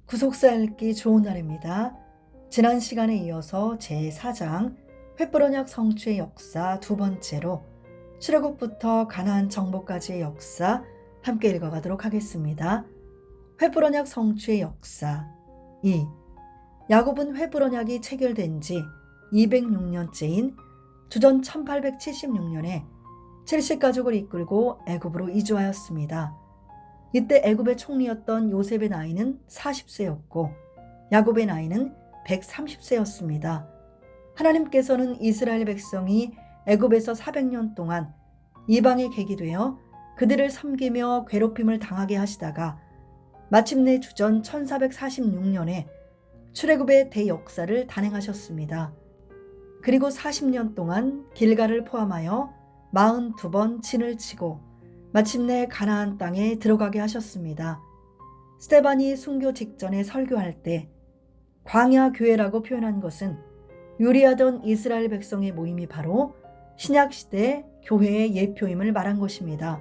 구속사 읽기 좋은 날입니다. 지난 시간에 이어서 제4장 횃불 언약 성취의 역사 두 번째로 출애굽부터 가나안 정복까지의 역사 함께 읽어가도록 하겠습니다. 횃불 언약 성취의 역사 2. 야곱은 횃불 언약이 체결된 지 206년째인 주전 1876년에 70가족을 이끌고 애굽으로 이주하였습니다. 이때 애굽의 총리였던 요셉의 나이는 40세였고 야곱의 나이는 130세였습니다. 하나님께서는 이스라엘 백성이 애굽에서 400년 동안 이방의 객이 되어 그들을 섬기며 괴롭힘을 당하게 하시다가 마침내 주전 1446년에 출애굽의 대역사를 단행하셨습니다. 그리고 40년 동안 길갈을 포함하여 42번 진을 치고 마침내 가나안 땅에 들어가게 하셨습니다. 스데반이 순교 직전에 설교할 때 광야 교회라고 표현한 것은 유리하던 이스라엘 백성의 모임이 바로 신약시대 교회의 예표임을 말한 것입니다.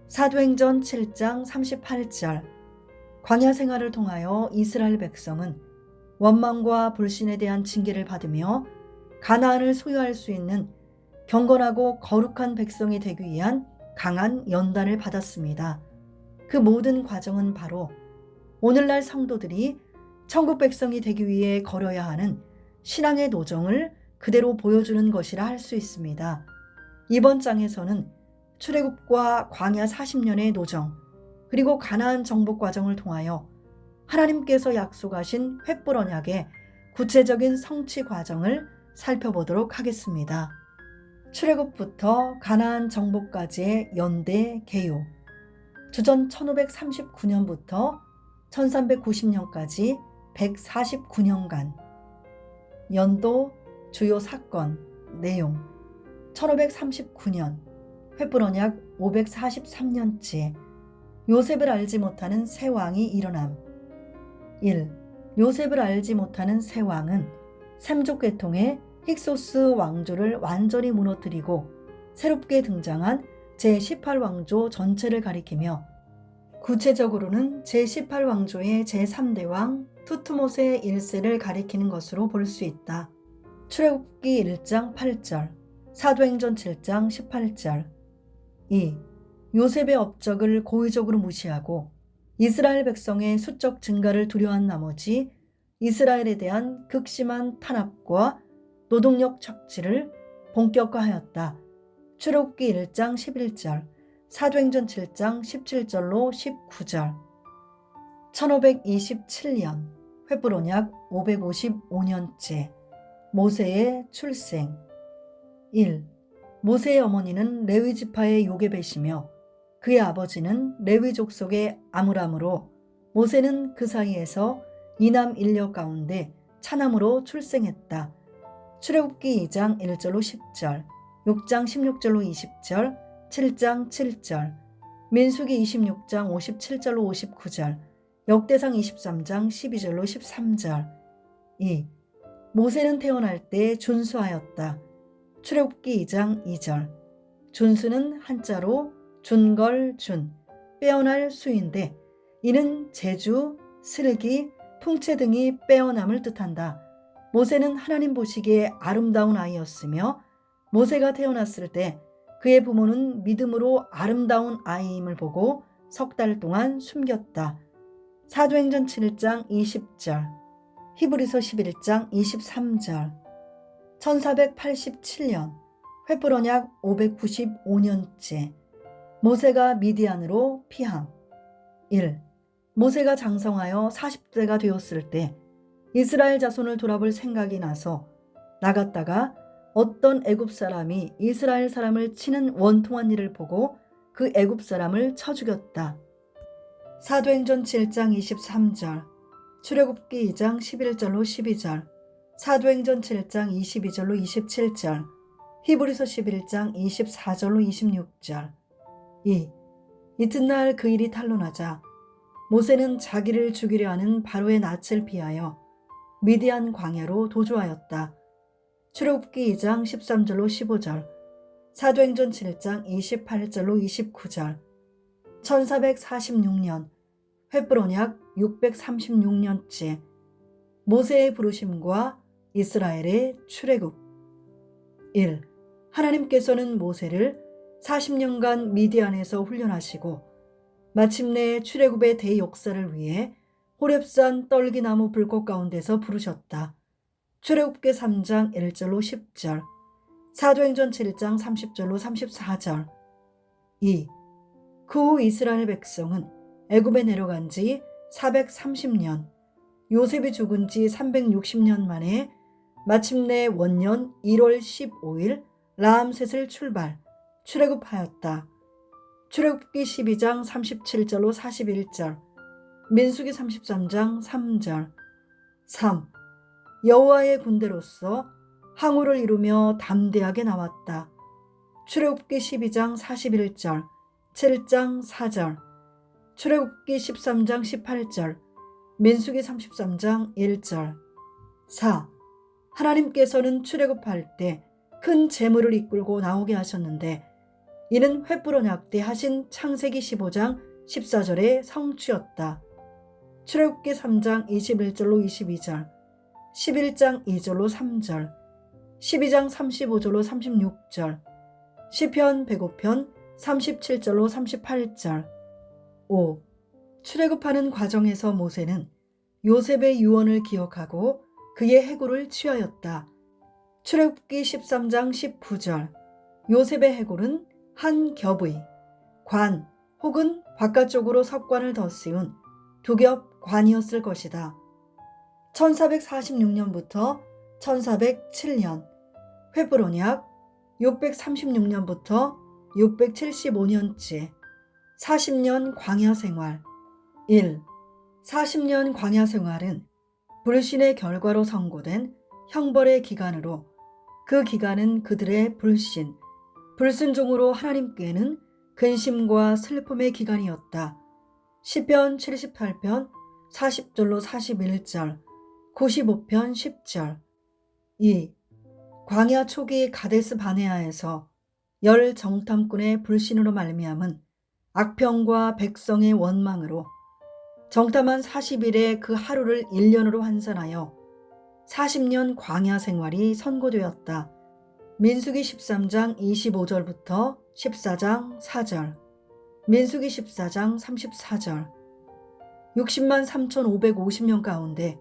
사도행전 7장 38절 광야 생활을 통하여 이스라엘 백성은 원망과 불신에 대한 징계를 받으며 가나안을 소유할 수 있는 경건하고 거룩한 백성이 되기 위한 강한 연단을 받았습니다. 그 모든 과정은 바로 오늘날 성도들이 천국 백성이 되기 위해 걸어야 하는 신앙의 노정을 그대로 보여주는 것이라 할 수 있습니다. 이번 장에서는 출애굽과 광야 40년의 노정 그리고 가나안 정복 과정을 통하여 하나님께서 약속하신 횃불 언약의 구체적인 성취 과정을 살펴보도록 하겠습니다. 출애굽부터 가나안 정복까지의 연대 개요. 주전 1539년부터 1390년까지 149년간. 연도 주요 사건 내용 1539년 횃불 언약 543년째 요셉을 알지 못하는 새 왕이 일어남. 1. 요셉을 알지 못하는 새 왕은 셈족 계통의 힉소스 왕조를 완전히 무너뜨리고 새롭게 등장한 제18왕조 전체를 가리키며 구체적으로는 제18왕조의 제3대 왕 투트모세 1세를 가리키는 것으로 볼 수 있다. 출애굽기 1장 8절, 사도행전 7장 18절. 2. 요셉의 업적을 고의적으로 무시하고 이스라엘 백성의 수적 증가를 두려워한 나머지 이스라엘에 대한 극심한 탄압과 노동력 착취를 본격화하였다. 출애굽기 1장 11절, 사도행전 7장 17절로 19절. 1527년 횃불 언약 555년째 모세의 출생. 1. 모세의 어머니는 레위 지파의 요게벳이며 그의 아버지는 레위 족속의 아므람으로 모세는 그 사이에서 이남 인력 가운데 차남으로 출생했다. 출애굽기 2장 1절로 10절, 6장 16절로 20절, 7장 7절, 민수기 26장 57절로 59절, 역대상 23장 12절로 13절. 2. 모세는 태어날 때 준수하였다. 출애굽기 2장 2절. 준수는 한자로 준걸준, 빼어날 수인데 이는 재주, 슬기, 풍채 등이 빼어남을 뜻한다. 모세는 하나님 보시기에 아름다운 아이였으며 모세가 태어났을 때 그의 부모는 믿음으로 아름다운 아이임을 보고 석 달 동안 숨겼다. 사도행전 7장 20절, 히브리서 11장 23절. 1487년 횃불 언약 595년째 모세가 미디안으로 피항. 1. 모세가 장성하여 40세가 되었을 때 이스라엘 자손을 돌아볼 생각이 나서 나갔다가 어떤 애굽 사람이 이스라엘 사람을 치는 원통한 일을 보고 그 애굽 사람을 쳐 죽였다. 사도행전 7장 23절, 출애굽기 2장 11절로 12절, 사도행전 7장 22절로 27절, 히브리서 11장 24절로 26절. 2. 이튿날 그 일이 탄로나자 모세는 자기를 죽이려 하는 바로의 낯을 피하여 미디안 광야로 도주하였다. 출애굽기 2장 13절로 15절, 사도행전 7장 28절로 29절. 1446년 횃불 언약 636년째 모세의 부르심과 이스라엘의 출애굽. 1. 하나님께서는 모세를 40년간 미디안에서 훈련하시고 마침내 출애굽의 대역사를 위해 호렙산 떨기나무 불꽃 가운데서 부르셨다. 출애굽기 3장 1절로 10절, 사도행전 7장 30절로 34절. 2. 그 후 이스라엘 백성은 애굽에 내려간 지 430년, 요셉이 죽은 지 360년 만에 마침내 원년 1월 15일 라암셋을 출애굽하였다. 출애굽기 12장 37절로 41절, 민수기 33장 3절. 3. 여호와의 군대로서 항우를 이루며 담대하게 나왔다. 출애굽기 12장 41절, 7장 4절, 출애굽기 13장 18절, 민수기 33장 1절. 4. 하나님께서는 출애굽할 때 큰 재물을 이끌고 나오게 하셨는데 이는 횃불 언약 때 하신 창세기 15장 14절의 성취였다. 출애굽기 3장 21절로 22절, 11장 2절로 3절, 12장 35절로 36절, 시편 105편 37절로 38절. 5. 출애굽하는 과정에서 모세는 요셉의 유언을 기억하고 그의 해골을 취하였다. 출애굽기 13장 19절. 요셉의 해골은 한 겹의 관 혹은 바깥쪽으로 석관을 덧씌운 두 겹 관이었을 것이다. 1446년부터 1407년 횃불 언약, 636년부터 675년째 40년 광야 생활. 1. 40년 광야 생활은 불신의 결과로 선고된 형벌의 기간으로 그 기간은 그들의 불순종으로 하나님께는 근심과 슬픔의 기간이었다. 시편 78편 40절로 41절, 95편 10절. 2. 광야 초기 가데스 바네아에서 열 정탐꾼의 불신으로 말미암은 악평과 백성의 원망으로 정탐한 40일의 그 하루를 1년으로 환산하여 40년 광야 생활이 선고되었다. 민수기 13장 25절부터 14장 4절, 민수기 14장 34절. 60만 3,550명 가운데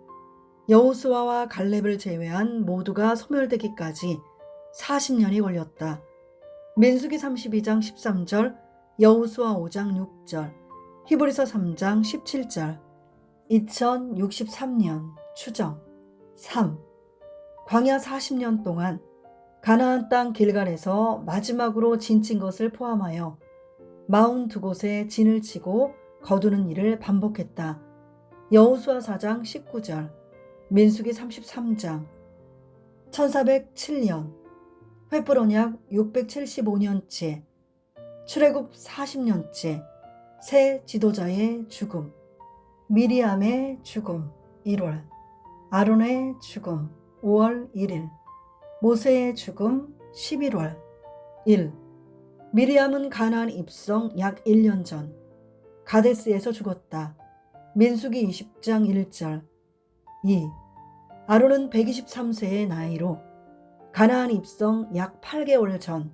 여호수아와 갈렙을 제외한 모두가 소멸되기까지 40년이 걸렸다. 민수기 32장 13절, 여호수아 5장 6절, 히브리서 3장 17절. 2063년 추정. 3. 광야 40년 동안 가나안 땅 길갈에서 마지막으로 진친 것을 포함하여 42곳에 진을 치고 거두는 일을 반복했다. 여호수아 4장 19절, 민수기 33장. 1407년 횃불 언약 675년째, 출애굽 40년째, 새 지도자의 죽음. 미리암의 죽음 1월, 아론의 죽음 5월 1일, 모세의 죽음 11월. 1. 미리암은 가나안 입성 약 1년 전 가데스에서 죽었다. 민수기 20장 1절. 2. 아론은 123세의 나이로 가나안 입성 약 8개월 전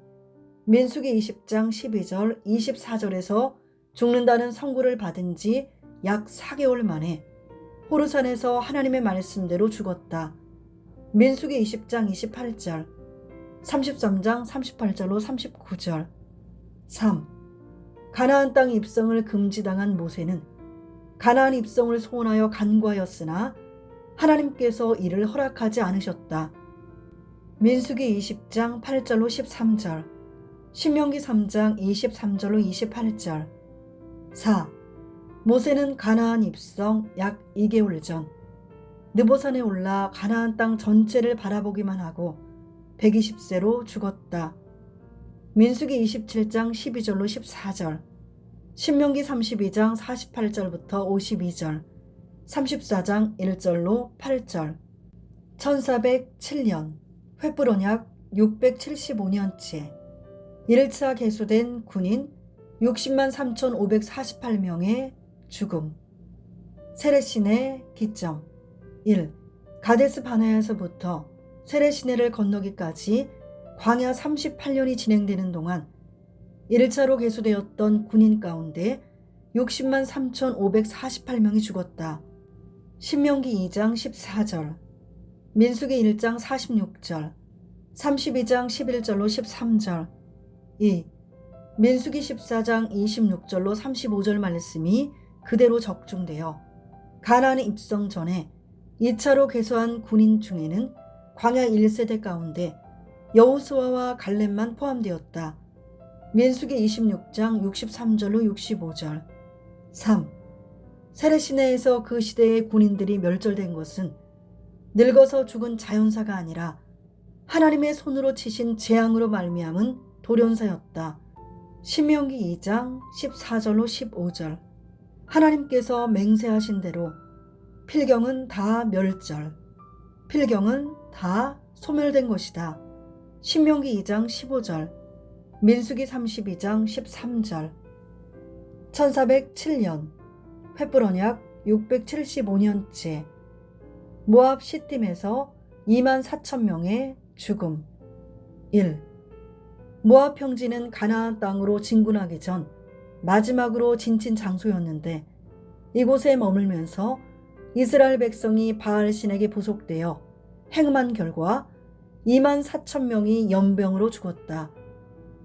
민수기 20장 12절 24절에서 죽는다는 선고를 받은 지 약 4개월 만에 호르산에서 하나님의 말씀대로 죽었다. 민수기 20장 28절, 33장 38절로 39절. 3. 가나안 땅 입성을 금지당한 모세는 가나안 입성을 소원하여 간구하였으나 하나님께서 이를 허락하지 않으셨다. 민수기 20장 8절로 13절, 신명기 3장 23절로 28절. 4. 모세는 가나안 입성 약 2개월 전 느보산에 올라 가나안 땅 전체를 바라보기만 하고 120세로 죽었다. 민수기 27장 12절로 14절, 신명기 32장 48절부터 52절, 34장 1절로 8절. 1407년 횃불 언약 675년째 1차 개수된 군인 60만 3,548명의 죽음. 세례시내 기점 1. 가데스 바네아에서부터 세례시내를 건너기까지 광야 38년이 진행되는 동안 1차로 계수되었던 군인 가운데 60만 3,548명이 죽었다. 신명기 2장 14절, 민수기 1장 46절, 32장 11절로 13절, 2. 민수기 14장 26절로 35절 말씀이 그대로 적중되어 가나안에 입성 전에 2차로 계수한 군인 중에는 광야 1세대 가운데 여호수아와 갈렙만 포함되었다. 민수기 26장 63절로 65절. 3. 세례시내에서 그 시대의 군인들이 멸절된 것은 늙어서 죽은 자연사가 아니라 하나님의 손으로 치신 재앙으로 말미암은 돌연사였다. 신명기 2장 14절로 15절. 하나님께서 맹세하신 대로 필경은 다 멸절, 필경은 다 소멸된 것이다. 신명기 2장 15절, 민수기 32장 13절. 1407년 횃불 언약 675년째 모압 시딤에서 2만 4천 명의 죽음. 1. 모압 평지는 가나안 땅으로 진군하기 전 마지막으로 진친 장소였는데 이곳에 머물면서 이스라엘 백성이 바알 신에게 부속되어 행만 결과 2만 4천 명이 연병으로 죽었다.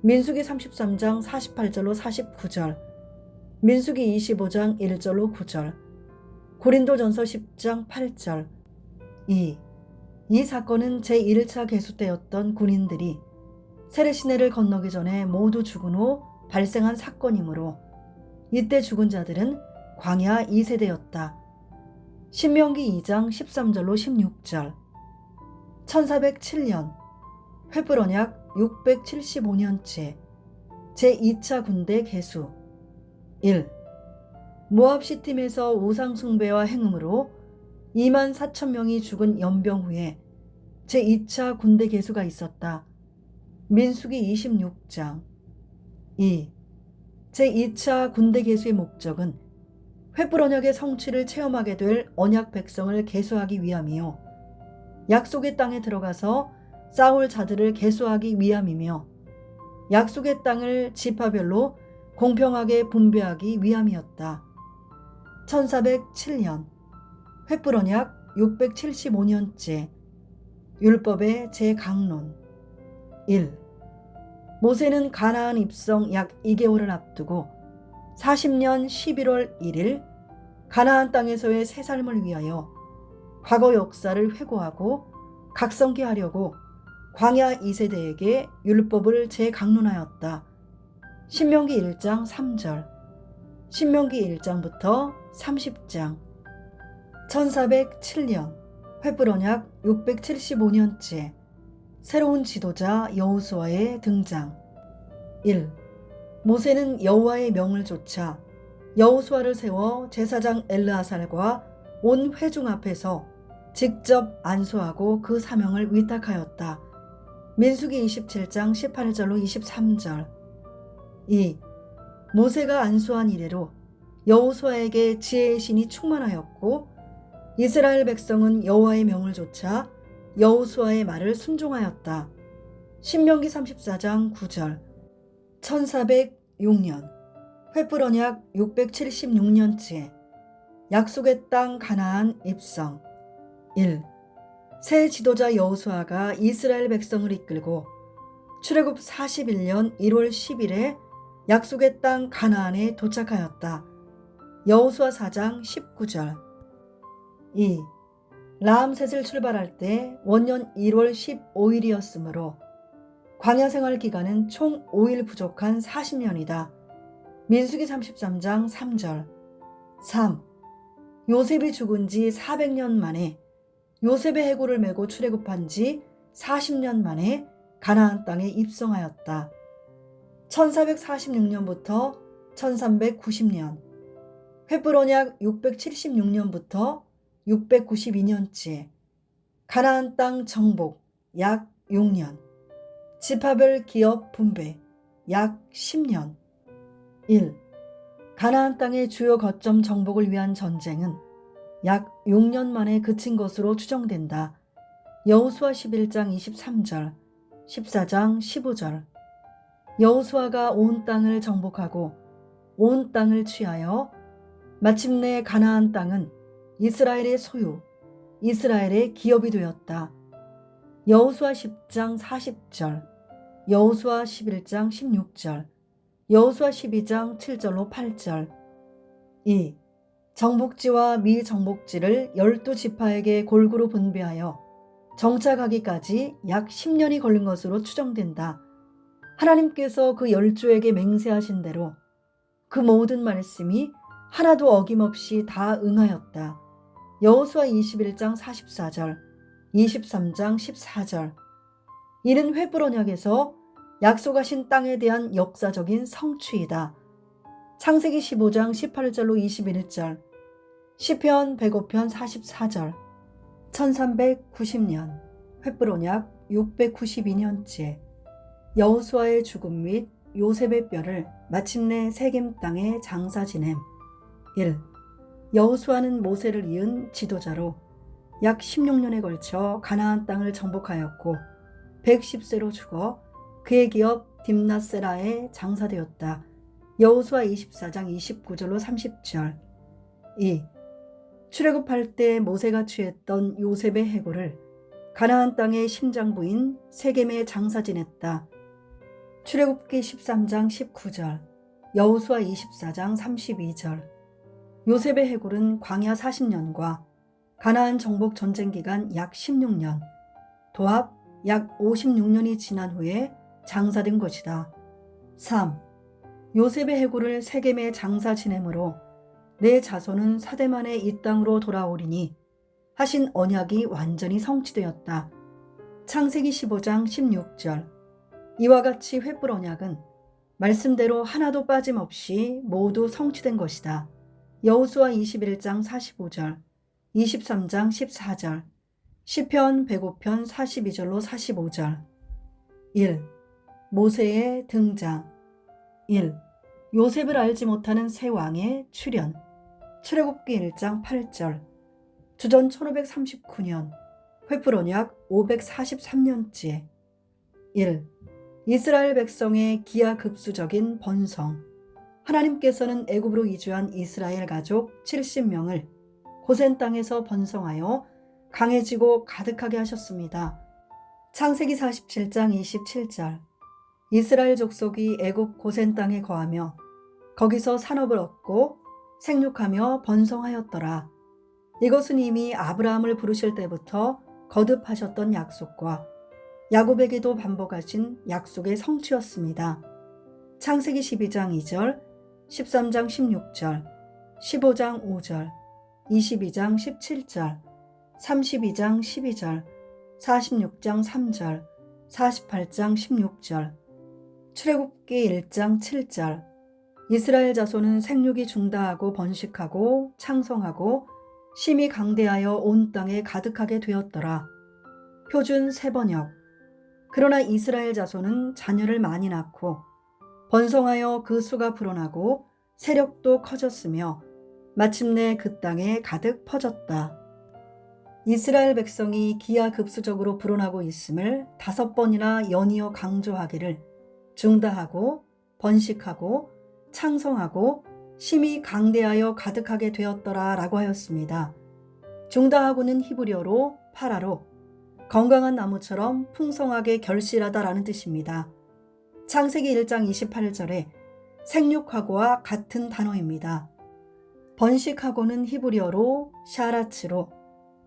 민수기 33장 48절로 49절, 민수기 25장 1절로 9절, 고린도전서 10장 8절. 2. 이 사건은 제1차 계수 때였던 군인들이 세례시내를 건너기 전에 모두 죽은 후 발생한 사건이므로 이때 죽은 자들은 광야 2세대였다. 신명기 2장 13절로 16절. 1407년 횃불 언약 675년째 제2차 군대 계수. 1. 모압 시딤에서 우상 숭배와 행음으로 2만 4천 명이 죽은 연병 후에 제2차 군대 계수가 있었다. 민수기 26장. 2. 제2차 군대 계수의 목적은 횃불 언약의 성취를 체험하게 될 언약 백성을 계수하기 위함이요 약속의 땅에 들어가서 싸울 자들을 계수하기 위함이며 약속의 땅을 지파별로 공평하게 분배하기 위함이었다. 1407년 횃불 언약 675년째 율법의 재강론. 1. 모세는 가나안 입성 약 2개월을 앞두고 40년 11월 1일 가나안 땅에서의 새 삶을 위하여 과거 역사를 회고하고 각성케 하려고 광야 2세대에게 율법을 재강론하였다. 신명기 1장 3절, 신명기 1장부터 30장. 1407년 횃불 언약 675년째 새로운 지도자 여호수아의 등장. 1. 모세는 여호와의 명을 좇아 여호수아를 세워 제사장 엘르아살과 온 회중 앞에서 직접 안수하고 그 사명을 위탁하였다. 민수기 27장 18절로 23절. 2. 모세가 안수한 이래로 여호수아에게 지혜의 신이 충만하였고 이스라엘 백성은 여호와의 명을 좇아 여호수아의 말을 순종하였다. 신명기 34장 9절. 1406년 횃불 언약 676년째 약속의 땅 가나안 입성. 1. 새 지도자 여호수아가 이스라엘 백성을 이끌고 출애굽 41년 1월 10일에 약속의 땅 가나안에 도착하였다. 여호수아 4장 19절. 2. 라암셋을 출발할 때 원년 1월 15일이었으므로 광야 생활 기간은 총 5일 부족한 40년이다. 민수기 33장 3절. 3. 요셉이 죽은 지 400년 만에 요셉의 해골을 메고 출애굽한 지 40년 만에 가나안 땅에 입성하였다. 1446년부터 1390년 횃불 언약 676년부터 692년째 가나안 땅 정복 약 6년 지파별 기업 분배 약 10년. 1. 가나안 땅의 주요 거점 정복을 위한 전쟁은 약 6년 만에 그친 것으로 추정된다. 여호수아 11장 23절, 14장 15절. 여호수아가 온 땅을 정복하고 온 땅을 취하여 마침내 가나안 땅은 이스라엘의 소유, 이스라엘의 기업이 되었다. 여호수아 10장 40절, 여호수아 11장 16절, 여호수아 12장 7절로 8절. 2. 정복지와 미정복지를 12지파에게 골고루 분배하여 정착하기까지 약 10년이 걸린 것으로 추정된다. 하나님께서 그 10조에게 맹세하신 대로 그 모든 말씀이 하나도 어김없이 다 응하였다. 여호수아 21장 44절, 23장 14절. 이는 횃불 언약에서 약속하신 땅에 대한 역사적인 성취이다. 창세기 15장 18절로 21절, 시편 105편 44절. 1390년 횃불 언약 692년째 여호수아의 죽음 및 요셉의 뼈를 마침내 세겜 땅에 장사 지냄. 1. 여호수아는 모세를 이은 지도자로 약 16년에 걸쳐 가나안 땅을 정복하였고 110세로 죽어 그의 기업 딥나세라에 장사되었다. 여호수아 24장 29절로 30절. 2. 출애굽할 때 모세가 취했던 요셉의 해골을 가나안 땅의 심장부인 세겜에 장사 지냈다. 출애굽기 13장 19절, 여호수아 24장 32절. 요셉의 해골은 광야 40년과 가나안 정복 전쟁 기간 약 16년, 도합 약 56년이 지난 후에 장사된 것이다. 3. 요셉의 해골을 세겜에 장사 지내므로 내 자손은 사대만에 이 땅으로 돌아오리니 하신 언약이 완전히 성취되었다. 창세기 15장 16절. 이와 같이 횃불 언약은 말씀대로 하나도 빠짐없이 모두 성취된 것이다. 여호수아 21장 45절, 23장 14절, 시편 105편 42절로 45절. 1. 모세의 등장. 1. 요셉을 알지 못하는 새 왕의 출현. 출애굽기 1장 8절. 주전 1539년 횃불 언약 543년째. 1. 이스라엘 백성의 기하급수적인 번성. 하나님께서는 애굽으로 이주한 이스라엘 가족 70명을 고센 땅에서 번성하여 강해지고 가득하게 하셨습니다. 창세기 47장 27절. 이스라엘 족속이 애굽 고센 땅에 거하며 거기서 산업을 얻고 생육하며 번성하였더라. 이것은 이미 아브라함을 부르실 때부터 거듭하셨던 약속과 야곱에게도 반복하신 약속의 성취였습니다. 창세기 12장 2절, 13장 16절, 15장 5절, 22장 17절, 32장 12절, 46장 3절, 48장 16절. 출애굽기 1장 7절. 이스라엘 자손은 생육이 중다하고 번식하고 창성하고 심히 강대하여 온 땅에 가득하게 되었더라. 표준 세번역. 그러나 이스라엘 자손은 자녀를 많이 낳고 번성하여 그 수가 불어나고 세력도 커졌으며 마침내 그 땅에 가득 퍼졌다. 이스라엘 백성이 기하급수적으로 불어나고 있음을 5번이나 연이어 강조하기를 중다하고 번식하고 창성하고 심히 강대하여 가득하게 되었더라 라고 하였습니다. 중다하고는 히브리어로 파라로 건강한 나무처럼 풍성하게 결실하다라는 뜻입니다. 창세기 1장 28절에 생육하고와 같은 단어입니다. 번식하고는 히브리어로 샤라츠로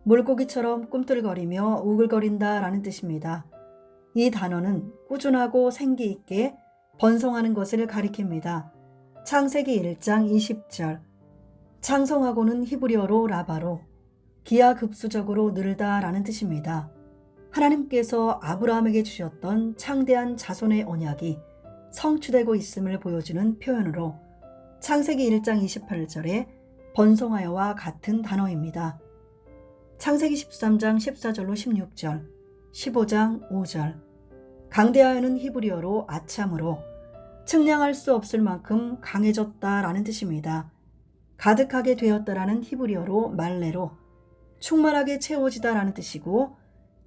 물고기처럼 꿈틀거리며 우글거린다 라는 뜻입니다. 이 단어는 꾸준하고 생기 있게 번성하는 것을 가리킵니다. 창세기 1장 20절. 창성하고는 히브리어로 라바로 기하급수적으로 늘다 라는 뜻입니다. 하나님께서 아브라함에게 주셨던 창대한 자손의 언약이 성취되고 있음을 보여주는 표현으로 창세기 1장 28절에 번성하여와 같은 단어입니다. 창세기 13장 14절로 16절, 15장 5절. 강대하여는 히브리어로 아참으로 측량할 수 없을 만큼 강해졌다라는 뜻입니다. 가득하게 되었다라는 히브리어로 말레로 충만하게 채워지다라는 뜻이고,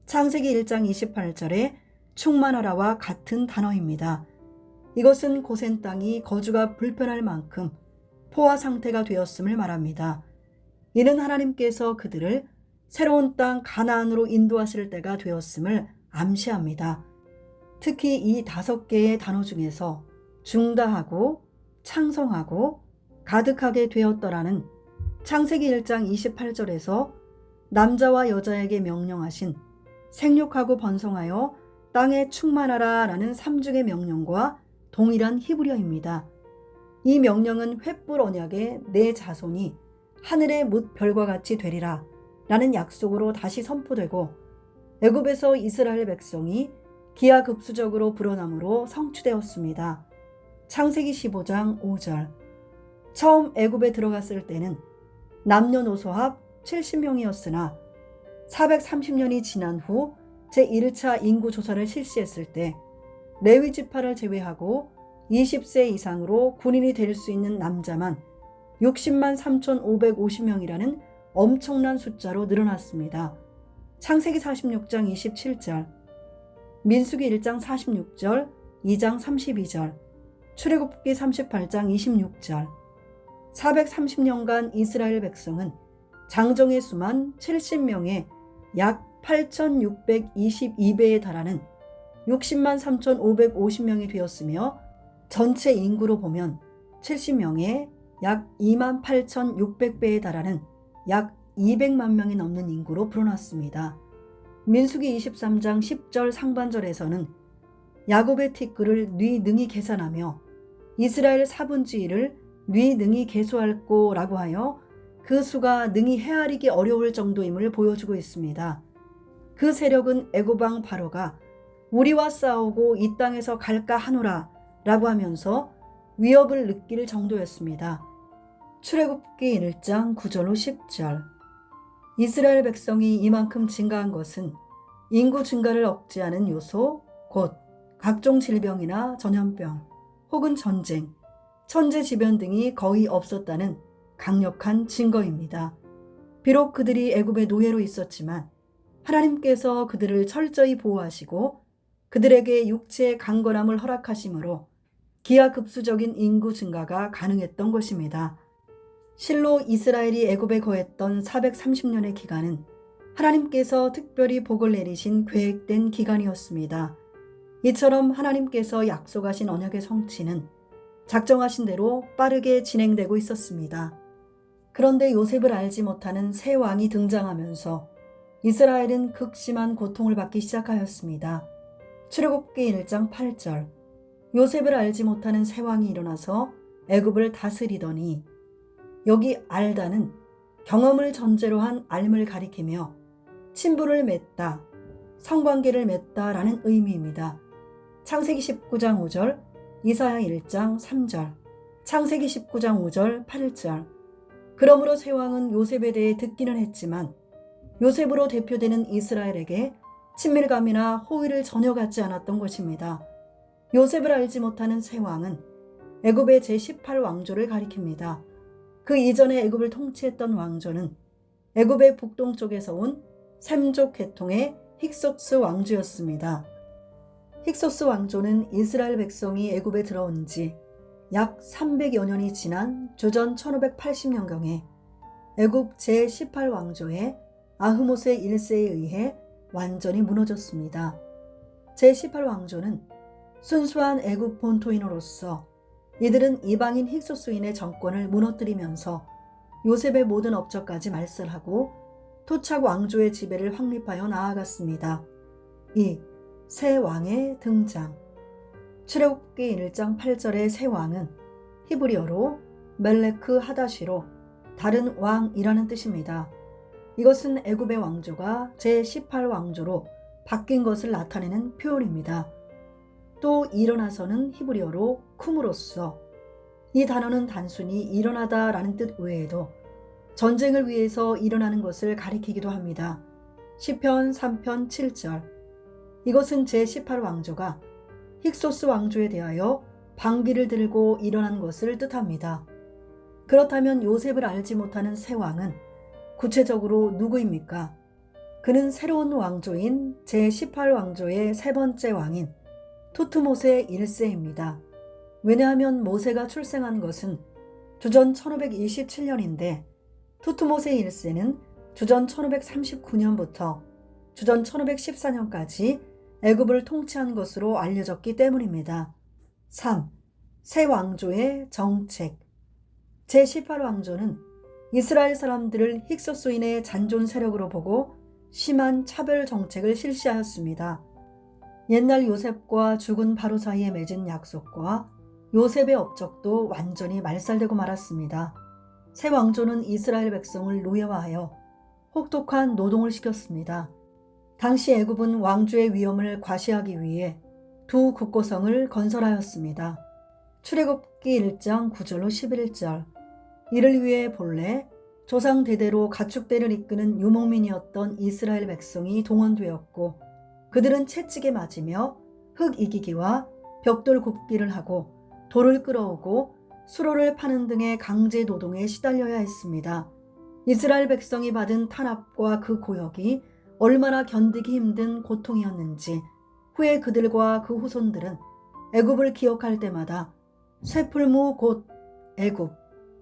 창세기 1장 28절에 충만하라와 같은 단어입니다. 이것은 고센 땅이 거주가 불편할 만큼 포화 상태가 되었음을 말합니다. 이는 하나님께서 그들을 새로운 땅 가나안으로 인도하실 때가 되었음을 암시합니다. 특히 이 5개의 단어 중에서 중다하고 창성하고 가득하게 되었더라는 창세기 1장 28절에서 남자와 여자에게 명령하신 생육하고 번성하여 땅에 충만하라 라는 3중의 명령과 동일한 히브리어입니다. 이 명령은 횃불 언약에 내 자손이 하늘의 뭇별과 같이 되리라 라는 약속으로 다시 선포되고, 애굽에서 이스라엘 백성이 기하급수적으로 불어남으로 성취되었습니다. 창세기 15장 5절. 처음 애굽에 들어갔을 때는 남녀노소 합 70명이었으나 430년이 지난 후 제1차 인구조사를 실시했을 때 레위 지파를 제외하고 20세 이상으로 군인이 될 수 있는 남자만 60만 3,550명이라는 엄청난 숫자로 늘어났습니다. 창세기 46장 27절, 민수기 1장 46절, 2장 32절, 출애굽기 38장 26절. 430년간 이스라엘 백성은 장정의 수만 70명에 약 8,622배에 달하는 60만 3,550명이 되었으며, 전체 인구로 보면 70명에 약 2만 8,600배에 달하는 약 200만 명이 넘는 인구로 불어났습니다. 민수기 23장 10절 상반절에서는 야곱의 티끌을 네 능히 계산하며 이스라엘 4분의 1을 네 능히 계수할꼬 라고 하여 그 수가 능히 헤아리기 어려울 정도임을 보여주고 있습니다. 그 세력은 애고방 바로가 우리와 싸우고 이 땅에서 갈까 하노라 라고 하면서 위협을 느낄 정도였습니다. 출애굽기 1장 9절로 10절. 이스라엘 백성이 이만큼 증가한 것은 인구 증가를 억제하는 요소, 곧 각종 질병이나 전염병 혹은 전쟁, 천재지변 등이 거의 없었다는 강력한 증거입니다. 비록 그들이 애굽의 노예로 있었지만 하나님께서 그들을 철저히 보호하시고 그들에게 육체의 강건함을 허락하심으로 기하급수적인 인구 증가가 가능했던 것입니다. 실로 이스라엘이 애굽에 거했던 430년의 기간은 하나님께서 특별히 복을 내리신 계획된 기간이었습니다. 이처럼 하나님께서 약속하신 언약의 성취는 작정하신 대로 빠르게 진행되고 있었습니다. 그런데 요셉을 알지 못하는 새 왕이 등장하면서 이스라엘은 극심한 고통을 받기 시작하였습니다. 출애굽기 1장 8절. 요셉을 알지 못하는 새 왕이 일어나서 애굽을 다스리더니, 여기 알다는 경험을 전제로 한 알을 가리키며 친분을 맺다, 성관계를 맺다라는 의미입니다. 창세기 19장 5절, 이사야 1장 3절, 창세기 19장 5절 8절. 그러므로 새 왕은 요셉에 대해 듣기는 했지만 요셉으로 대표되는 이스라엘에게 친밀감이나 호의를 전혀 갖지 않았던 것입니다. 요셉을 알지 못하는 새 왕은 애굽의 제18왕조를 가리킵니다. 그 이전에 애굽을 통치했던 왕조는 애굽의 북동쪽에서 온 셈족 계통의 힉소스 왕조였습니다. 힉소스 왕조는 이스라엘 백성이 애굽에 들어온 지 약 300여 년이 지난 주전 1580년경에 애굽 제18왕조의 아흐모세 1세에 의해 완전히 무너졌습니다. 제18왕조는 순수한 애굽 본토인으로서 이들은 이방인 힉소스인의 정권을 무너뜨리면서 요셉의 모든 업적까지 말살하고 토착 왕조의 지배를 확립하여 나아갔습니다. 이 새 왕의 등장. 출애굽기 1장 8절의 새 왕은 히브리어로 멜레크 하다시로 다른 왕이라는 뜻입니다. 이것은 애굽의 왕조가 제18왕조로 바뀐 것을 나타내는 표현입니다. 또 일어나서는 히브리어로 쿰으로써, 이 단어는 단순히 일어나다라는 뜻 외에도 전쟁을 위해서 일어나는 것을 가리키기도 합니다. 시편 3편 7절. 이것은 제18왕조가 힉소스 왕조에 대하여 방비를 들고 일어난 것을 뜻합니다. 그렇다면 요셉을 알지 못하는 새 왕은 구체적으로 누구입니까? 그는 새로운 왕조인 제18왕조의 세 번째 왕인 투트모세 1세입니다. 왜냐하면 모세가 출생한 것은 주전 1527년인데 투트모세 1세는 주전 1539년부터 주전 1514년까지 애굽을 통치한 것으로 알려졌기 때문입니다. 3. 새 왕조의 정책. 제18왕조는 이스라엘 사람들을 힉소스인의 잔존 세력으로 보고 심한 차별 정책을 실시하였습니다. 옛날 요셉과 죽은 바로 사이에 맺은 약속과 요셉의 업적도 완전히 말살되고 말았습니다. 새 왕조는 이스라엘 백성을 노예화하여 혹독한 노동을 시켰습니다. 당시 애굽은 왕조의 위엄을 과시하기 위해 두 국고성을 건설하였습니다. 출애굽기 1장 9절로 11절. 이를 위해 본래 조상 대대로 가축대를 이끄는 유목민이었던 이스라엘 백성이 동원되었고 그들은 채찍에 맞으며 흙 이기기와 벽돌 굽기를 하고 돌을 끌어오고 수로를 파는 등의 강제 노동에 시달려야 했습니다. 이스라엘 백성이 받은 탄압과 그 고역이 얼마나 견디기 힘든 고통이었는지 후에 그들과 그 후손들은 애굽을 기억할 때마다 쇠풀무 곧 애굽,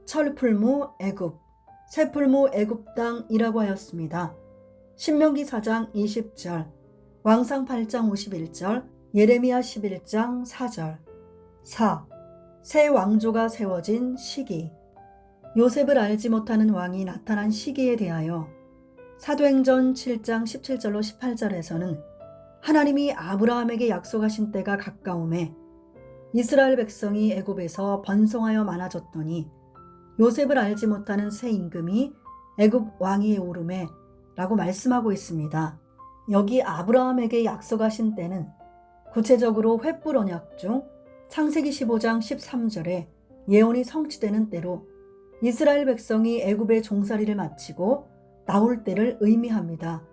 철풀무 애굽, 쇠풀무 애굽 땅이라고 하였습니다. 신명기 4장 20절, 왕상 8장 51절, 예레미야 11장 4절. 4. 새 왕조가 세워진 시기. 요셉을 알지 못하는 왕이 나타난 시기에 대하여 사도행전 7장 17절로 18절에서는 하나님이 아브라함에게 약속하신 때가 가까움에 이스라엘 백성이 애굽에서 번성하여 많아졌더니 요셉을 알지 못하는 새 임금이 애굽 왕위에 오르매 라고 말씀하고 있습니다. 여기 아브라함에게 약속하신 때는 구체적으로 횃불 언약 중 창세기 15장 13절에 예언이 성취되는 때로 이스라엘 백성이 애굽의 종살이를 마치고 나올 때를 의미합니다.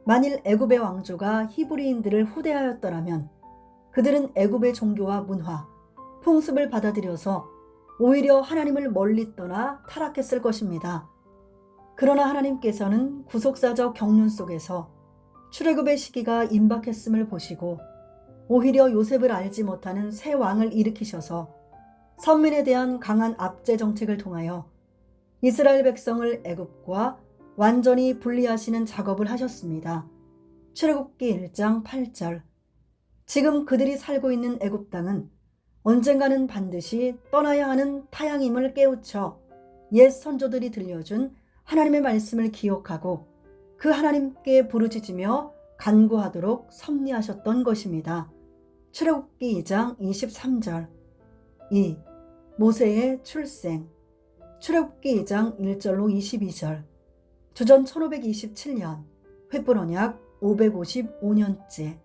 만일 애굽의 왕조가 히브리인들을 후대하였더라면 그들은 애굽의 종교와 문화, 풍습을 받아들여서 오히려 하나님을 멀리 떠나 타락했을 것입니다. 그러나 하나님께서는 구속사적 경륜 속에서 출애굽의 시기가 임박했음을 보시고 오히려 요셉을 알지 못하는 새 왕을 일으키셔서 선민에 대한 강한 압제 정책을 통하여 이스라엘 백성을 애굽과 완전히 분리하시는 작업을 하셨습니다. 출애굽기 1장 8절. 지금 그들이 살고 있는 애굽 땅은 언젠가는 반드시 떠나야 하는 타향임을 깨우쳐 옛 선조들이 들려준 하나님의 말씀을 기억하고 그 하나님께 부르짖으며 간구하도록 섭리하셨던 것입니다. 출애굽기 2장 23절. 2. 모세의 출생. 출애굽기 2장 1절로 22절. 주전 1527년, 횃불 언약 555년째.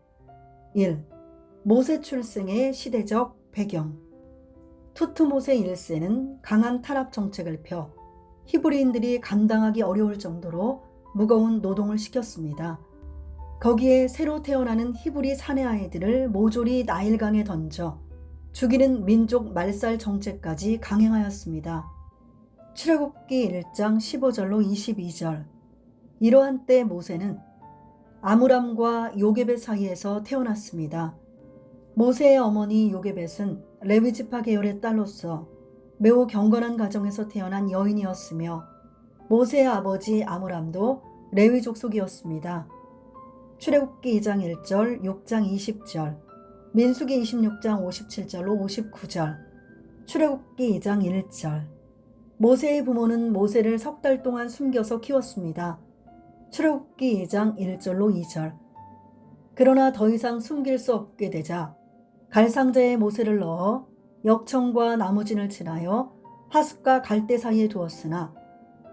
1. 모세 출생의 시대적 배경. 투트모세 1세는 강한 탄압 정책을 펴 히브리인들이 감당하기 어려울 정도로 무거운 노동을 시켰습니다. 거기에 새로 태어나는 히브리 사내 아이들을 모조리 나일강에 던져 죽이는 민족 말살 정책까지 강행하였습니다. 출애굽기 1장 15절로 22절. 이러한 때 모세는 아므람과 요게벳 사이에서 태어났습니다. 모세의 어머니 요게벳은 레위지파 계열의 딸로서 매우 경건한 가정에서 태어난 여인이었으며 모세의 아버지 아므람도 레위 족속이었습니다. 출애굽기 2장 1절, 6장 20절, 민수기 26장 57절로 59절, 출애굽기 2장 1절. 모세의 부모는 모세를 석 달 동안 숨겨서 키웠습니다. 출애굽기 2장 1절로 2절. 그러나 더 이상 숨길 수 없게 되자 갈상자에 모세를 넣어 역청과 나무진을 지나여 하숫과 갈대 사이에 두었으나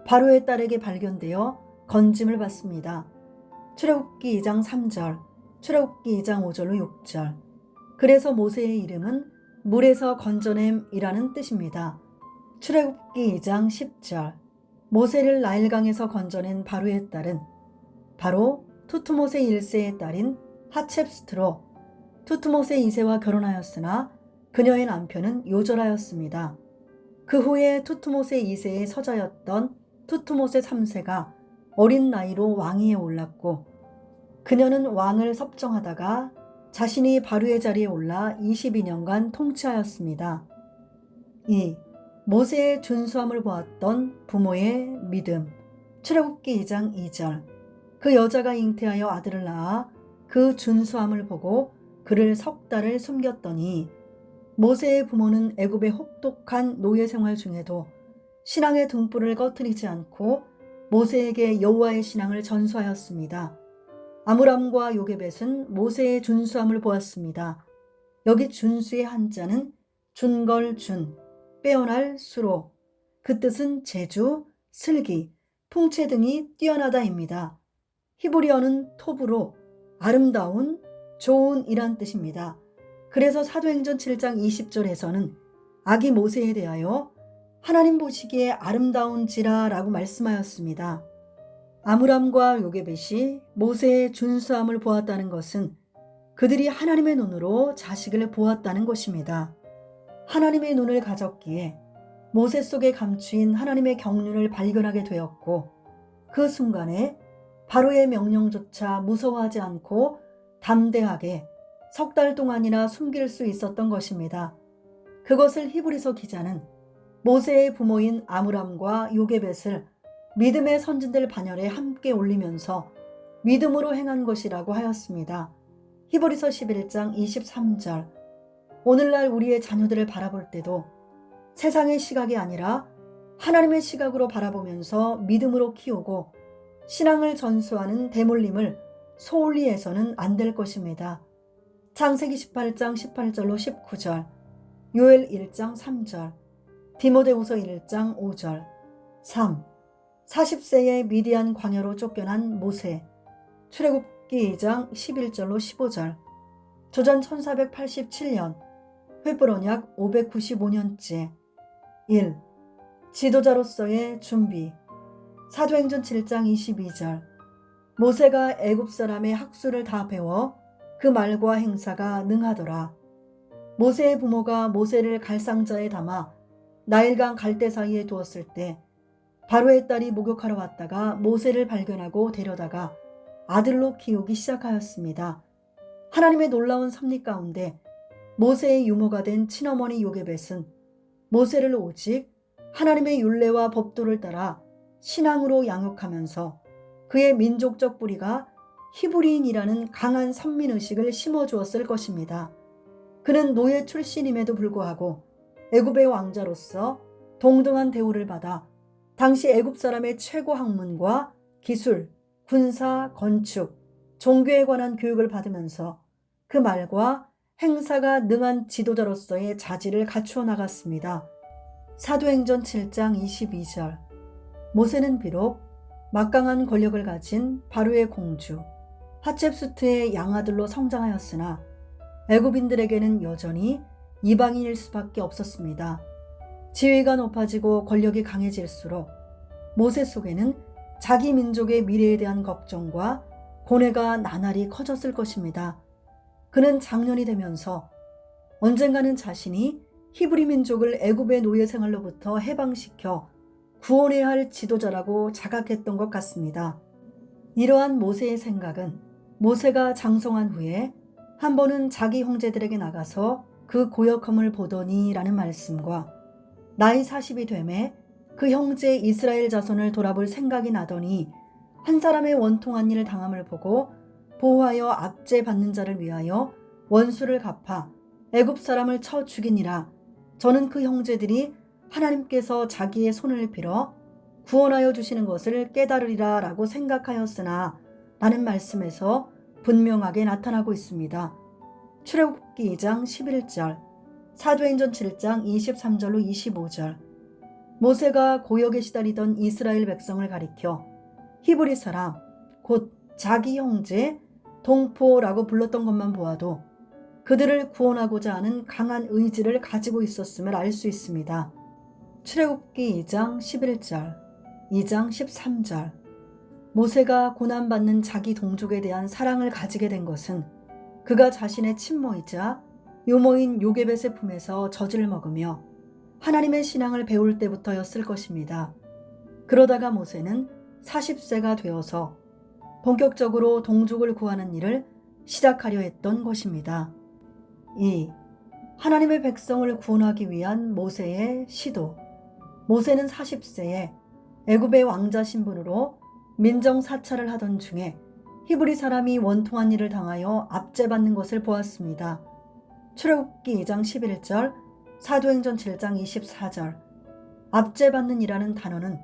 바로의 딸에게 발견되어 건짐을 받습니다. 출애굽기 2장 3절, 출애굽기 2장 5절로 6절. 그래서 모세의 이름은 물에서 건져냄이라는 뜻입니다. 출애굽기 2장 10절. 모세를 나일강에서 건져낸 바로의 딸은 바로 투트모세 1세의 딸인 하첵스트로 투트모세 2세와 결혼하였으나 그녀의 남편은 요절하였습니다. 그 후에 투트모세 2세의 서자였던 투트모세 3세가 어린 나이로 왕위에 올랐고 그녀는 왕을 섭정하다가 자신이 바로의 자리에 올라 22년간 통치하였습니다. 2. 모세의 준수함을 보았던 부모의 믿음. 출애굽기 2장 2절. 그 여자가 잉태하여 아들을 낳아 그 준수함을 보고 그를 석 달을 숨겼더니 모세의 부모는 애굽의 혹독한 노예 생활 중에도 신앙의 등불을 꺼트리지 않고 모세에게 여호와의 신앙을 전수하였습니다. 아므람과 요게벳은 모세의 준수함을 보았습니다. 여기 준수의 한자는 준걸준, 빼어날 수로, 그 뜻은 재주, 슬기, 통치 등이 뛰어나다입니다. 히브리어는 톱으로 아름다운, 좋은 이란 뜻입니다. 그래서 사도행전 7장 20절에서는 아기 모세에 대하여 하나님 보시기에 아름다운지라 라고 말씀하였습니다. 아므람과 요게벳이 모세의 준수함을 보았다는 것은 그들이 하나님의 눈으로 자식을 보았다는 것입니다. 하나님의 눈을 가졌기에 모세 속에 감추인 하나님의 경륜을 발견하게 되었고 그 순간에 바로의 명령조차 무서워하지 않고 담대하게 석 달 동안이나 숨길 수 있었던 것입니다. 그것을 히브리서 기자는 모세의 부모인 아므람과 요게벳을 믿음의 선진들 반열에 함께 올리면서 믿음으로 행한 것이라고 하였습니다. 히브리서 11장 23절. 오늘날 우리의 자녀들을 바라볼 때도 세상의 시각이 아니라 하나님의 시각으로 바라보면서 믿음으로 키우고 신앙을 전수하는 대물림을 소홀히 해서는 안 될 것입니다. 창세기 18장 18절로 19절, 요엘 1장 3절, 디모데후서 1장 5절. 3. 40세에 미디안 광야로 쫓겨난 모세. 출애굽기 2장 11절로 15절. 조전 1487년, 횃불언약 595년째. 1. 지도자로서의 준비. 사도행전 7장 22절. 모세가 애굽 사람의 학수를 다 배워 그 말과 행사가 능하더라. 모세의 부모가 모세를 갈상자에 담아 나일강 갈대 사이에 두었을 때 바로의 딸이 목욕하러 왔다가 모세를 발견하고 데려다가 아들로 키우기 시작하였습니다. 하나님의 놀라운 섭리 가운데 모세의 유모가 된 친어머니 요게벳은 모세를 오직 하나님의 율례와 법도를 따라 신앙으로 양육하면서 그의 민족적 뿌리가 히브리인이라는 강한 선민의식을 심어주었을 것입니다. 그는 노예 출신임에도 불구하고 애굽의 왕자로서 동등한 대우를 받아 당시 애굽 사람의 최고 학문과 기술, 군사, 건축, 종교에 관한 교육을 받으면서 그 말과 행사가 능한 지도자로서의 자질을 갖추어 나갔습니다. 사도행전 7장 22절. 모세는 비록 막강한 권력을 가진 바로의 공주 하첵수트의 양아들로 성장하였으나 애굽인들에게는 여전히 이방인일 수밖에 없었습니다. 지위가 높아지고 권력이 강해질수록 모세 속에는 자기 민족의 미래에 대한 걱정과 고뇌가 나날이 커졌을 것입니다. 그는 장년이 되면서 언젠가는 자신이 히브리 민족을 애굽의 노예 생활로부터 해방시켜 구원해야 할 지도자라고 자각했던 것 같습니다. 이러한 모세의 생각은 모세가 장성한 후에 한 번은 자기 형제들에게 나가서 그 고역함을 보더니 라는 말씀과 나이 40이 되매 그 형제 이스라엘 자손을 돌아볼 생각이 나더니 한 사람의 원통한 일을 당함을 보고 보호하여 압제 받는 자를 위하여 원수를 갚아 애굽 사람을 쳐 죽이니라. 저는 그 형제들이 하나님께서 자기의 손을 빌어 구원하여 주시는 것을 깨달으리라 라고 생각하였으나 라는 말씀에서 분명하게 나타나고 있습니다. 출애굽기 2장 11절, 사도행전 7장 23절로 25절. 모세가 고역에 시달리던 이스라엘 백성을 가리켜 히브리 사람, 곧 자기 형제, 동포라고 불렀던 것만 보아도 그들을 구원하고자 하는 강한 의지를 가지고 있었음을 알 수 있습니다. 출애굽기 2장 11절, 2장 13절. 모세가 고난받는 자기 동족에 대한 사랑을 가지게 된 것은 그가 자신의 친모이자 요모인 요게벳의 품에서 젖을 먹으며 하나님의 신앙을 배울 때부터였을 것입니다. 그러다가 모세는 40세가 되어서 본격적으로 동족을 구하는 일을 시작하려 했던 것입니다. 2. 하나님의 백성을 구원하기 위한 모세의 시도. 모세는 40세에 애굽의 왕자 신분으로 민정 사찰을 하던 중에 히브리 사람이 원통한 일을 당하여 압제받는 것을 보았습니다. 출애굽기 2장 11절, 사도행전 7장 24절. 압제받는 이라는 단어는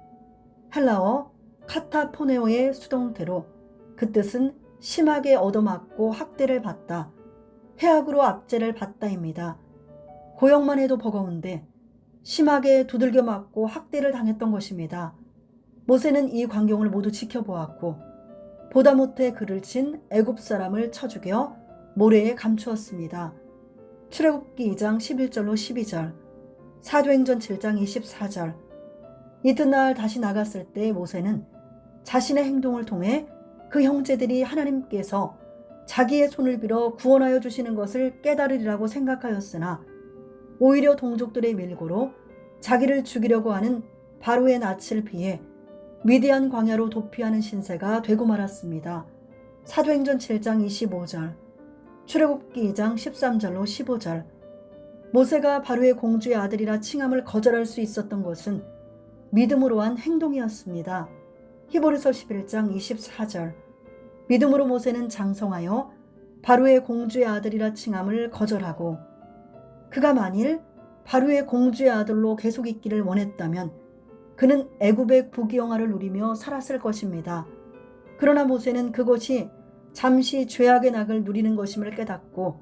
헬라어 카타포네오의 수동태로 그 뜻은 심하게 얻어맞고 학대를 받다, 해악으로 압제를 받다입니다. 고역만 해도 버거운데 심하게 두들겨 맞고 학대를 당했던 것입니다. 모세는 이 광경을 모두 지켜보았고 보다 못해 그를 친 애굽 사람을 쳐 죽여 모래에 감추었습니다. 출애굽기 2장 11절로 12절, 사도행전 7장 24절. 이튿날 다시 나갔을 때 모세는 자신의 행동을 통해 그 형제들이 하나님께서 자기의 손을 빌어 구원하여 주시는 것을 깨달으리라고 생각하였으나 오히려 동족들의 밀고로 자기를 죽이려고 하는 바로의 낯을 피해 미디안 광야로 도피하는 신세가 되고 말았습니다. 사도행전 7장 25절, 출애굽기 2장 13절로 15절. 모세가 바로의 공주의 아들이라 칭함을 거절할 수 있었던 것은 믿음으로 한 행동이었습니다. 히브리서 11장 24절. 믿음으로 모세는 장성하여 바로의 공주의 아들이라 칭함을 거절하고 그가 만일 바로의 공주의 아들로 계속 있기를 원했다면 그는 애굽의 부귀영화를 누리며 살았을 것입니다. 그러나 모세는 그것이 잠시 죄악의 낙을 누리는 것임을 깨닫고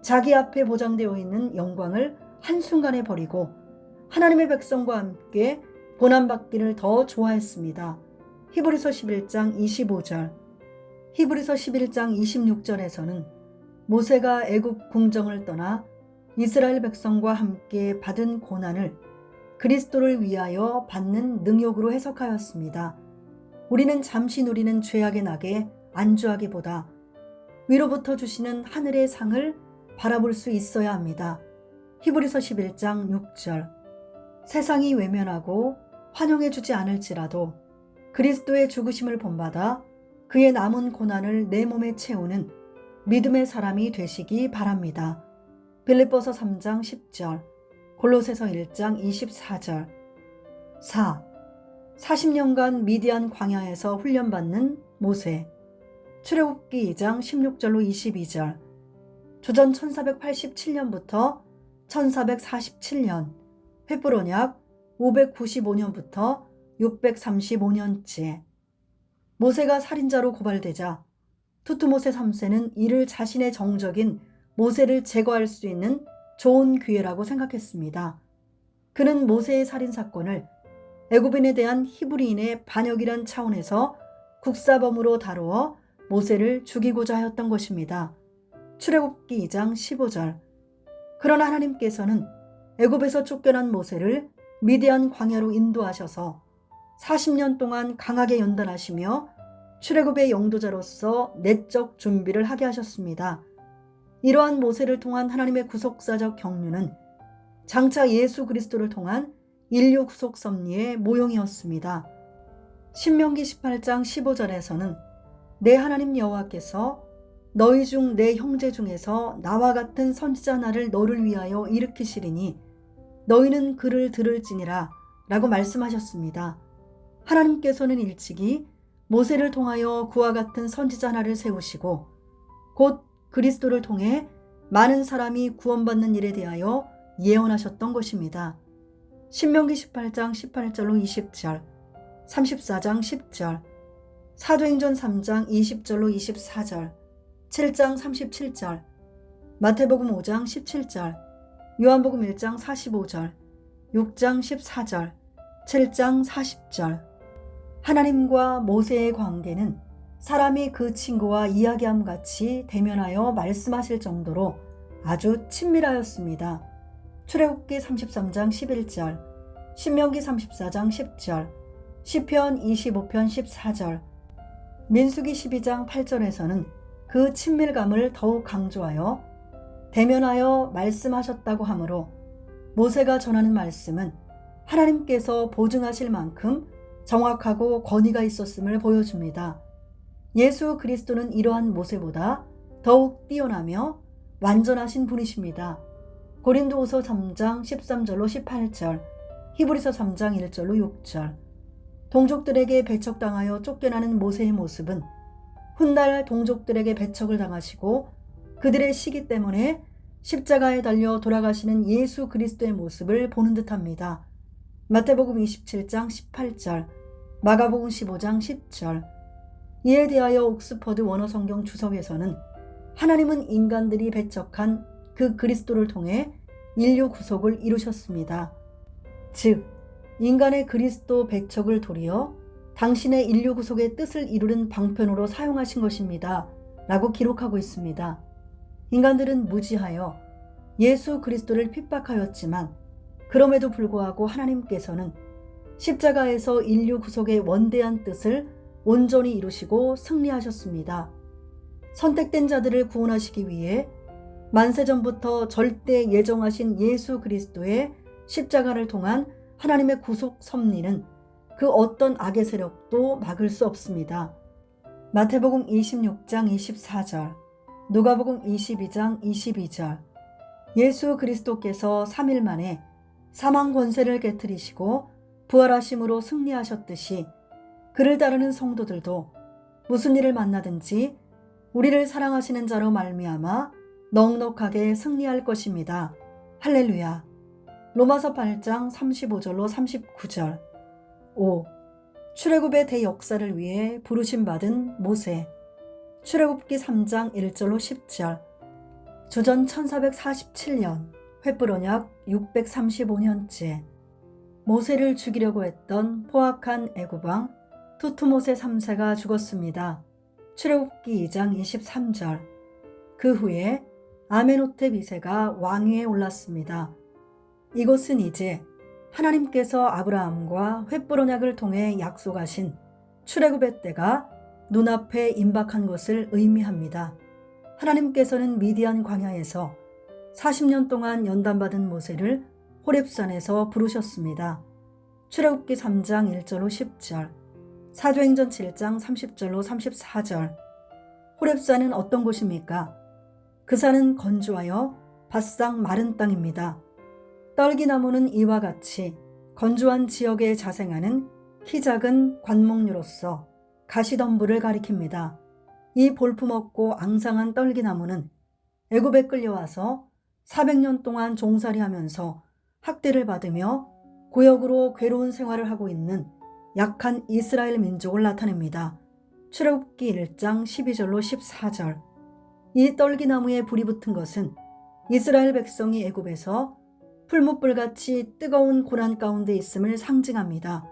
자기 앞에 보장되어 있는 영광을 한순간에 버리고 하나님의 백성과 함께 고난받기를 더 좋아했습니다. 히브리서 11장 25절, 히브리서 11장 26절에서는 모세가 애굽 궁정을 떠나 이스라엘 백성과 함께 받은 고난을 그리스도를 위하여 받는 능욕으로 해석하였습니다. 우리는 잠시 누리는 죄악의 낙에 안주하기보다 위로부터 주시는 하늘의 상을 바라볼 수 있어야 합니다. 히브리서 11장 6절. 세상이 외면하고 환영해주지 않을지라도 그리스도의 죽으심을 본받아 그의 남은 고난을 내 몸에 채우는 믿음의 사람이 되시기 바랍니다. 빌립보서 3장 10절, 골로새서 1장 24절. 4. 40년간 미디안 광야에서 훈련받는 모세. 출애굽기 2장 16절로 22절. 주전 1487년부터 1447년, 횃불언약 595년부터 635년째. 모세가 살인자로 고발되자 투트모세 3세는 이를 자신의 정적인 모세를 제거할 수 있는 좋은 기회라고 생각했습니다. 그는 모세의 살인사건을 애굽인에 대한 히브리인의 반역이란 차원에서 국사범으로 다루어 모세를 죽이고자 하였던 것입니다. 출애굽기 2장 15절. 그러나 하나님께서는 애굽에서 쫓겨난 모세를 미디안 광야로 인도하셔서 40년 동안 강하게 연단하시며 출애굽의 영도자로서 내적 준비를 하게 하셨습니다. 이러한 모세를 통한 하나님의 구속사적 경륜은 장차 예수 그리스도를 통한 인류 구속 섭리의 모형이었습니다. 신명기 18장 15절에서는 내 하나님 여호와께서 너희 중 내 형제 중에서 나와 같은 선지자 나를 너를 위하여 일으키시리니 너희는 그를 들을지니라 라고 말씀하셨습니다. 하나님께서는 일찍이 모세를 통하여 그와 같은 선지자 하나를 세우시고 곧 그리스도를 통해 많은 사람이 구원받는 일에 대하여 예언하셨던 것입니다. 신명기 18장 18절로 20절, 34장 10절, 사도행전 3장 20절로 24절, 7장 37절, 마태복음 5장 17절, 요한복음 1장 45절, 6장 14절, 7장 40절. 하나님과 모세의 관계는 사람이 그 친구와 이야기함 같이 대면하여 말씀하실 정도로 아주 친밀하였습니다. 출애굽기 33장 11절, 신명기 34장 10절, 시편 25편 14절, 민수기 12장 8절에서는 그 친밀감을 더욱 강조하여 대면하여 말씀하셨다고 하므로 모세가 전하는 말씀은 하나님께서 보증하실 만큼 정확하고 권위가 있었음을 보여줍니다. 예수 그리스도는 이러한 모세보다 더욱 뛰어나며 완전하신 분이십니다. 고린도후서 3장 13절로 18절, 히브리서 3장 1절로 6절. 동족들에게 배척당하여 쫓겨나는 모세의 모습은 훗날 동족들에게 배척을 당하시고 그들의 시기 때문에 십자가에 달려 돌아가시는 예수 그리스도의 모습을 보는 듯합니다. 마태복음 27장 18절, 마가복음 15장 10절. 이에 대하여 옥스퍼드 원어성경 주석에서는 하나님은 인간들이 배척한 그 그리스도를 통해 인류 구속을 이루셨습니다. 즉, 인간의 그리스도 배척을 도리어 당신의 인류 구속의 뜻을 이루는 방편으로 사용하신 것입니다. 라고 기록하고 있습니다. 인간들은 무지하여 예수 그리스도를 핍박하였지만 그럼에도 불구하고 하나님께서는 십자가에서 인류 구속의 원대한 뜻을 온전히 이루시고 승리하셨습니다. 선택된 자들을 구원하시기 위해 만세전부터 절대 예정하신 예수 그리스도의 십자가를 통한 하나님의 구속 섭리는 그 어떤 악의 세력도 막을 수 없습니다. 마태복음 26장 24절, 누가복음 22장 22절. 예수 그리스도께서 3일 만에 사망 권세를 깨뜨리시고 부활하심으로 승리하셨듯이 그를 따르는 성도들도 무슨 일을 만나든지 우리를 사랑하시는 자로 말미암아 넉넉하게 승리할 것입니다. 할렐루야. 로마서 8장 35절로 39절. 5. 출애굽의 대역사를 위해 부르심받은 모세. 출애굽기 3장 1절로 10절. 주전 1447년, 횃불 언약 635년째. 모세를 죽이려고 했던 포악한 애굽왕 투트모세 3세가 죽었습니다. 출애굽기 2장 23절. 그 후에 아메노테 2세가 왕위에 올랐습니다. 이것은 이제 하나님께서 아브라함과 횃불 언약을 통해 약속하신 출애굽의 때가 눈앞에 임박한 것을 의미합니다. 하나님께서는 미디안 광야에서 40년 동안 연단받은 모세를 호렙산에서 부르셨습니다. 출애굽기 3장 1절로 10절, 사도행전 7장 30절로 34절. 호렙산은 어떤 곳입니까? 그 산은 건조하여 바싹 마른 땅입니다. 떨기나무는 이와 같이 건조한 지역에 자생하는 키 작은 관목류로서 가시덤불을 가리킵니다. 이 볼품없고 앙상한 떨기나무는 애굽에 끌려와서 400년 동안 종살이하면서 학대를 받으며 고역으로 괴로운 생활을 하고 있는 약한 이스라엘 민족을 나타냅니다. 출애굽기 1장 12절로 14절. 이 떨기나무에 불이 붙은 것은 이스라엘 백성이 애굽에서 풀무불같이 뜨거운 고난 가운데 있음을 상징합니다.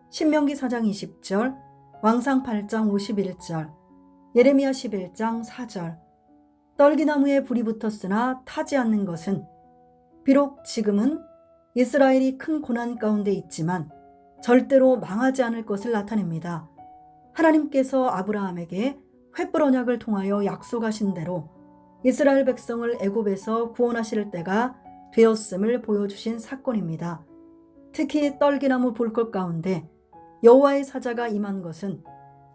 신명기 4장 20절, 왕상 8장 51절, 예레미야 11장 4절. 떨기나무에 불이 붙었으나 타지 않는 것은 비록 지금은 이스라엘이 큰 고난 가운데 있지만 절대로 망하지 않을 것을 나타냅니다. 하나님께서 아브라함에게 횃불 언약을 통하여 약속하신 대로 이스라엘 백성을 애굽에서 구원하실 때가 되었음을 보여주신 사건입니다. 특히 떨기나무 불꽃 가운데 여호와의 사자가 임한 것은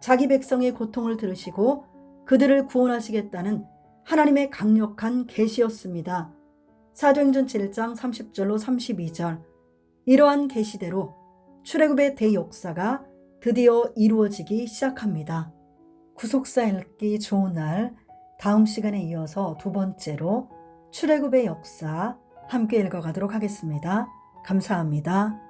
자기 백성의 고통을 들으시고 그들을 구원하시겠다는 하나님의 강력한 계시였습니다. 사도행전 7장 30절로 32절. 이러한 계시대로 출애굽의 대역사가 드디어 이루어지기 시작합니다. 구속사 읽기 좋은 날, 다음 시간에 이어서 두 번째로 출애굽의 역사 함께 읽어가도록 하겠습니다. 감사합니다.